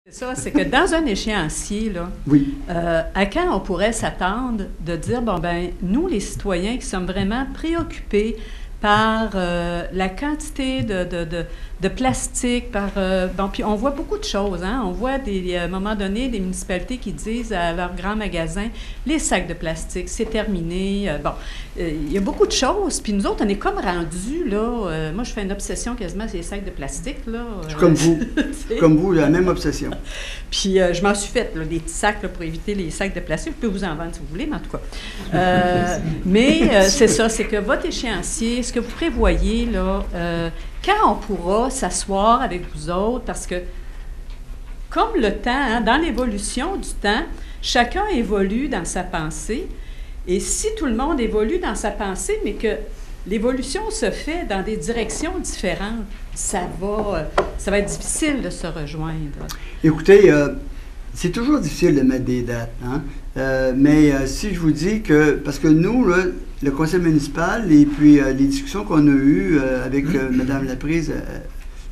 C'est ça, c'est que dans un échéancier, là, Oui. à quand on pourrait s'attendre de dire, bon, ben nous, les citoyens qui sommes vraiment préoccupés par la quantité de plastique, bon, puis on voit beaucoup de choses, hein? On voit, à un moment donné, des municipalités qui disent à leurs grands magasins, les sacs de plastique, c'est terminé. Bon, il y a beaucoup de choses, puis nous autres, on est comme rendus, là, moi, je fais une obsession quasiment sur les sacs de plastique, là. Je suis comme vous. Comme vous, la même obsession. Puis je m'en suis faite, là, des petits sacs là, pour éviter les sacs de plastique. Je peux vous en vendre si vous voulez, mais en tout cas. C'est ça, c'est que votre échéancier, ce que vous prévoyez, là, quand on pourra s'asseoir avec vous autres, parce que comme le temps, hein, dans l'évolution du temps, chacun évolue dans sa pensée. Et si tout le monde évolue dans sa pensée, mais que l'évolution se fait dans des directions différentes, ça va être difficile de se rejoindre. Écoutez, c'est toujours difficile de mettre des dates, hein? Mais si je vous dis que, parce que nous, là, le conseil municipal et puis les discussions qu'on a eues avec Mme Laprise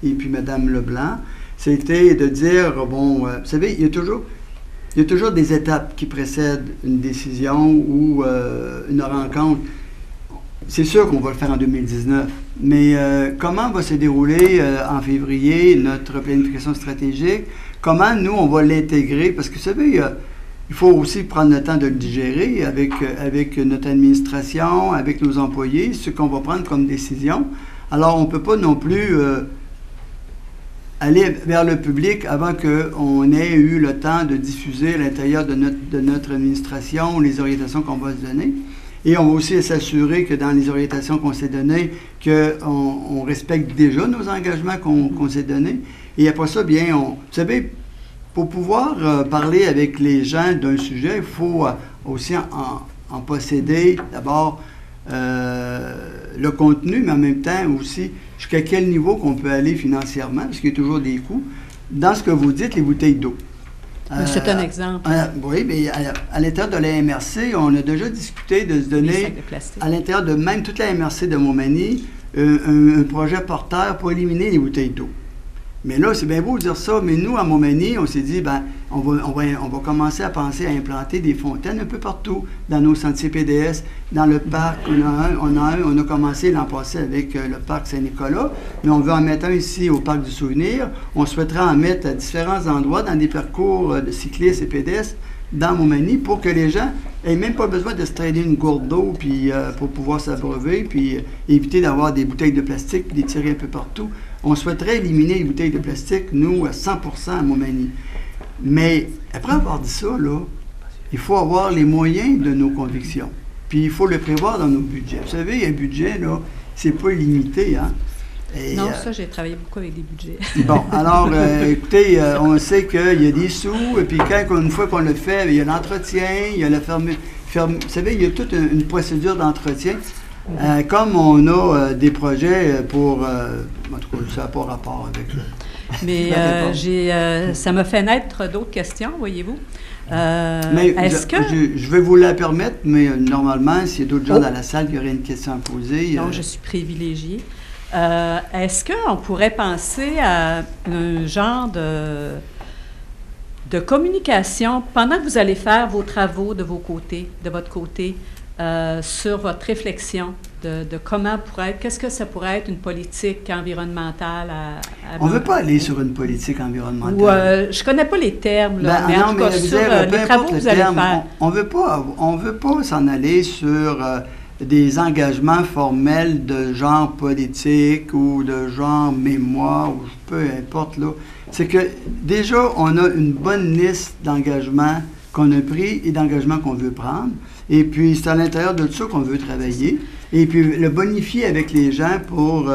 et puis Mme Leblanc, c'était de dire, bon, vous savez, il y a toujours des étapes qui précèdent une décision ou une rencontre. C'est sûr qu'on va le faire en 2019, mais comment va se dérouler en février notre planification stratégique? Comment nous, on va l'intégrer? Parce que vous savez, il faut aussi prendre le temps de le digérer avec notre administration, avec nos employés, ce qu'on va prendre comme décision. Alors, on ne peut pas non plus aller vers le public avant qu'on ait eu le temps de diffuser à l'intérieur de notre administration les orientations qu'on va se donner. Et on va aussi s'assurer que dans les orientations qu'on s'est données, qu'on respecte déjà nos engagements qu'on s'est donnés. Et après ça, bien, vous savez, pour pouvoir parler avec les gens d'un sujet, il faut aussi en posséder d'abord le contenu, mais en même temps aussi jusqu'à quel niveau qu'on peut aller financièrement, parce qu'il y a toujours des coûts. Dans ce que vous dites, les bouteilles d'eau. C'est un exemple. Oui, mais à l'intérieur de la MRC, on a déjà discuté de se donner, à l'intérieur de même toute la MRC de Montmagny, un projet porteur pour éliminer les bouteilles d'eau. Mais là, c'est bien beau de dire ça, mais nous, à Montmagny, on s'est dit, ben, on va commencer à penser à implanter des fontaines un peu partout, dans nos sentiers PDS, dans le parc. On a commencé l'an passé avec le parc Saint-Nicolas, mais on veut en mettre un ici au parc du Souvenir. On souhaiterait en mettre à différents endroits, dans des parcours de cyclistes et pédestres, dans Montmagny, pour que les gens n'aient même pas besoin de se traîner une gourde d'eau puis, pour pouvoir s'abreuver, puis éviter d'avoir des bouteilles de plastique puis les tirer un peu partout. On souhaiterait éliminer les bouteilles de plastique, nous, à 100% à Montmagny. Mais après avoir dit ça, là, il faut avoir les moyens de nos convictions. Puis il faut le prévoir dans nos budgets. Vous savez, un budget, là, c'est pas illimité, hein? Et, non, ça, j'ai travaillé beaucoup avec des budgets. Bon, alors, écoutez, on sait qu'il y a des sous, et puis une fois qu'on le fait, il y a l'entretien, il y a la vous savez, il y a toute une procédure d'entretien. Comme on a des projets pour... en tout cas, ça n'a pas rapport avec... Mais ça m'a fait naître d'autres questions, voyez-vous. Mais est-ce que... Je vais vous la permettre, mais normalement, s'il y a d'autres gens dans la salle qui auraient une question à poser... Donc, je suis privilégiée. Est-ce qu'on pourrait penser à un genre de communication pendant que vous allez faire vos travaux de votre côté, sur votre réflexion de comment qu'est-ce que ça pourrait être une politique environnementale on ne veut pas aller sur une politique environnementale. Je ne connais pas les termes, là, mais en tout cas, sur les travaux que vous allez faire. On veut pas s'en aller sur des engagements formels de genre politique ou de genre mémoire, ou peu importe, là. C'est que déjà, on a une bonne liste d'engagements qu'on a pris et d'engagements qu'on veut prendre. Et puis, c'est à l'intérieur de tout ça qu'on veut travailler. Et puis, le bonifier avec les gens pour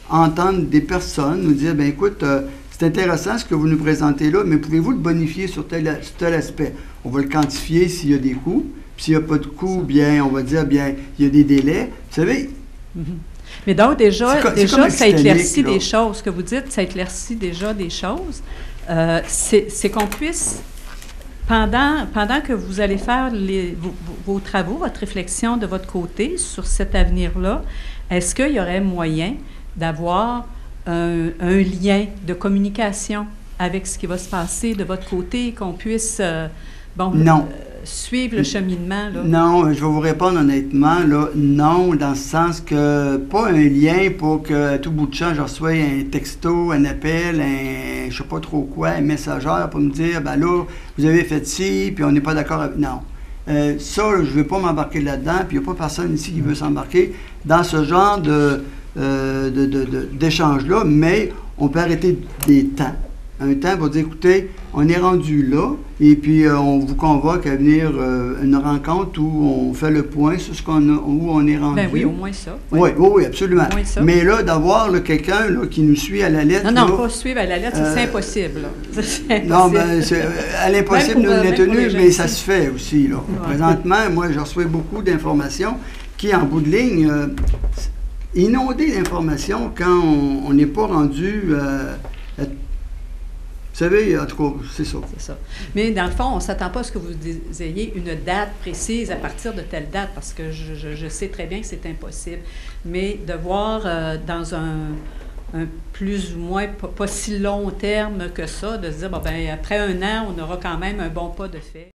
entendre des personnes nous dire, bien, écoute, c'est intéressant ce que vous nous présentez là, mais pouvez-vous le bonifier sur tel aspect? On va le quantifier s'il y a des coûts. Puis, s'il n'y a pas de coûts, bien, on va dire, bien, il y a des délais. Vous savez... Mais donc, déjà ça éclaircit des choses. Ce que vous dites, ça éclaircit déjà des choses. C'est qu'on puisse... Pendant que vous allez faire vos travaux, votre réflexion de votre côté sur cet avenir-là, est-ce qu'il y aurait moyen d'avoir un lien de communication avec ce qui va se passer de votre côté, qu'on puisse suivre le cheminement? Là? Non, je vais vous répondre honnêtement, là, non, dans le sens que pas un lien pour que tout bout de champ, je reçois un texto, un appel, un je sais pas trop quoi, un messageur pour me dire, ben là, vous avez fait ci, puis on n'est pas d'accord avec... Non. Ça, là, je ne vais pas m'embarquer là-dedans, puis il n'y a pas personne ici qui veut s'embarquer dans ce genre d'échange-là, mais on peut arrêter des temps. Un temps pour dire, écoutez, on est rendu là, et puis on vous convoque à venir une rencontre où on fait le point sur où on est rendu. Ben oui, au moins ça. Oui, absolument. Mais là, d'avoir quelqu'un qui nous suit à la lettre... Non, pas suivre à la lettre, c'est impossible. C'est impossible. Non, à l'impossible, nous l'avons tenu, mais ça se fait aussi. Là. Ouais. Présentement, moi, je reçois beaucoup d'informations qui, en bout de ligne, inondées d'informations quand on n'est pas rendu... Vous savez, en tout cas, c'est ça. C'est ça. Mais dans le fond, on ne s'attend pas à ce que vous ayez une date précise à partir de telle date, parce que je sais très bien que c'est impossible. Mais de voir dans un plus ou moins pas si long terme que ça, de se dire, bon, ben, après un an, on aura quand même un bon pas de fait.